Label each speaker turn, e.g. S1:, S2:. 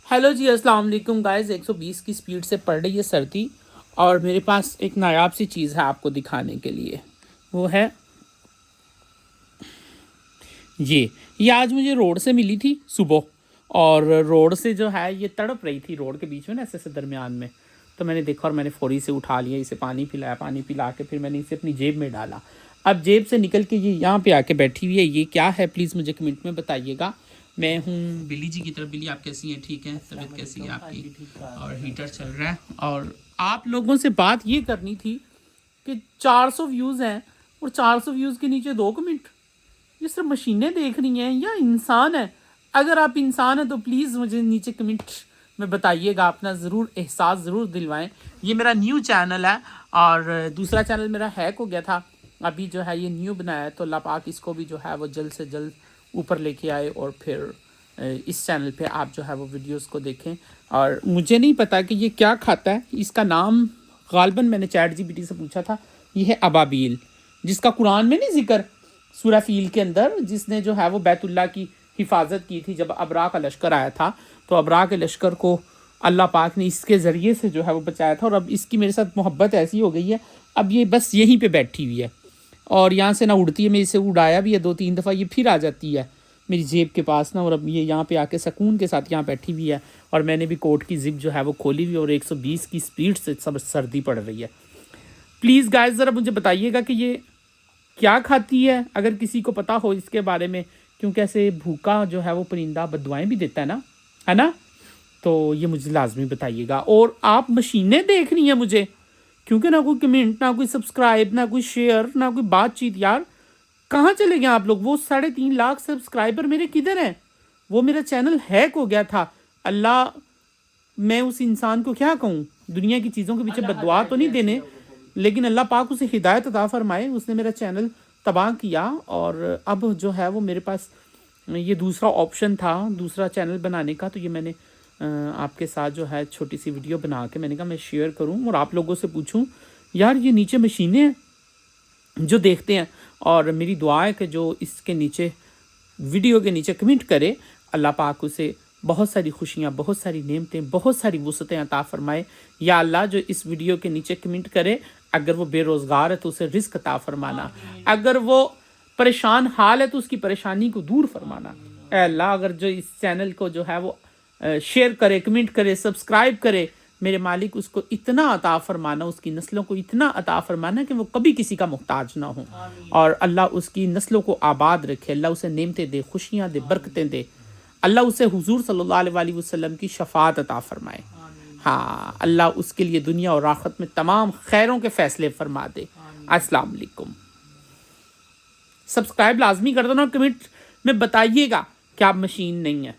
S1: Hello जी, अस्सलाम वालेकुम guys. 120 की स्पीड से पड़ रही है सर्दी और मेरे पास एक नायाब सी चीज़ है आपको दिखाने के लिए। वो है ये आज मुझे रोड से मिली थी सुबह। और रोड से जो है ये तड़प रही थी रोड के बीच में ना, ऐसे दरमियान में। तो मैंने देखा और मैंने फौरी से उठा लिया, इसे पानी पिलाया, पानी पिला के फिर मैंने इसे अपनी जेब में डाला। अब जेब से निकल के ये यहाँ पे आके बैठी हुई है। ये क्या है प्लीज़ मुझे कमेंट में बताइएगा। मैं हूँ बिल्ली जी की तरफ। बिल्ली आप कैसी हैं? ठीक है? तबीयत कैसी है आपकी? और हीटर चल रहा है। और आप लोगों से बात ये करनी थी कि 400 व्यूज़ हैं और 400 व्यूज़ के नीचे 2 कमेंट। ये सिर्फ मशीनें देख रही हैं या इंसान है? अगर आप इंसान हैं तो प्लीज़ मुझे नीचे कमेंट में बताइएगा, अपना ज़रूर एहसास ज़रूर दिलवाएं। ये मेरा न्यू चैनल है और दूसरा चैनल मेरा हैक हो गया था। अभी जो है ये न्यू बनाया है, तो अल्लाह पाक इसको भी जो है वो जल्द से जल्द ऊपर लेके आए और फिर इस चैनल पे आप जो है वो वीडियोस को देखें। और मुझे नहीं पता कि ये क्या खाता है। इसका नाम गालबन मैंने चैट जीपीटी से पूछा था। ये है अबाबील, जिसका कुरान में नहीं जिक्र, सूरह फील के अंदर, जिसने जो है वो बैतुल्लाह की हिफाजत की थी जब अबरा का लश्कर आया था। तो अबरा के लश्कर को अल्लाह पाक ने इसके ज़रिए से जो है वो बचाया था। और अब इसकी मेरे साथ मोहब्बत ऐसी हो गई है, अब ये बस यहीं पे बैठी हुई है और यहाँ से ना उड़ती है। मैं इसे उड़ाया भी है 2-3 दफ़ा, ये फिर आ जाती है मेरी जेब के पास ना। और अब ये यहाँ पे आके सुकून के साथ यहाँ बैठी हुई है। और मैंने भी कोट की जिप जो है वो खोली हुई और 120 की स्पीड से सब सर्दी पड़ रही है। प्लीज़ गाइस ज़रा मुझे बताइएगा कि ये क्या खाती है, अगर किसी को पता हो इसके बारे में। क्योंकि ऐसे भूखा जो है वो परिंदा बददुआएं भी देता है ना। तो ये मुझे लाजमी बताइएगा। और आप मशीनें देख रही हैं मुझे, क्योंकि ना कोई कमेंट, ना कोई सब्सक्राइब, ना कोई शेयर, ना कोई बातचीत। यार कहाँ चले गए आप लोग? वो 3.5 लाख सब्सक्राइबर मेरे किधर हैं? वो मेरा चैनल हैक हो गया था। अल्लाह, मैं उस इंसान को क्या कहूँ? दुनिया की चीज़ों के पीछे बददुआ तो नहीं देने, लेकिन अल्लाह पाक उसे हिदायत अता फरमाए। उसने मेरा चैनल तबाह किया और अब जो है वो मेरे पास ये दूसरा ऑप्शन था दूसरा चैनल बनाने का। तो ये मैंने आपके साथ जो है छोटी सी वीडियो बना के मैंने कहा मैं शेयर करूं और आप लोगों से पूछूं। यार ये नीचे मशीनें हैं जो देखते हैं, और मेरी दुआ है कि जो इसके नीचे वीडियो के नीचे कमेंट करे, अल्लाह पाक उसे बहुत सारी खुशियाँ, बहुत सारी नेमतें, बहुत सारी वुसअतें अता फरमाए। या अल्लाह जो इस वीडियो के नीचे कमेंट करे, अगर वो बेरोज़गार है तो उसे रिस्क अता फरमाना, अगर वो परेशान हाल है तो उसकी परेशानी को दूर फरमाना। ऐ अल्लाह, अगर जो इस चैनल को जो है वो शेयर करे, कमेंट करे, सब्सक्राइब करे, मेरे मालिक उसको इतना अता फरमाना, उसकी नस्लों को इतना अता फरमाना कि वो कभी किसी का मुहताज ना हो। और अल्लाह उसकी नस्लों को आबाद रखे, अल्लाह उसे नेमतें दे, खुशियाँ दे, बरकतें दे। अल्लाह उसे हुजूर सल्लल्लाहु अलैहि वसल्लम की शफाअत अता फरमाए। हाँ, अल्लाह उसके लिए दुनिया और आखिरत में तमाम खैरों के फ़ैसले फरमा दे। अस्सलाम वालेकुम। सब्सक्राइब लाजमी कर दो ना, कमेंट में बताइएगा कि आप मशीन नहीं है।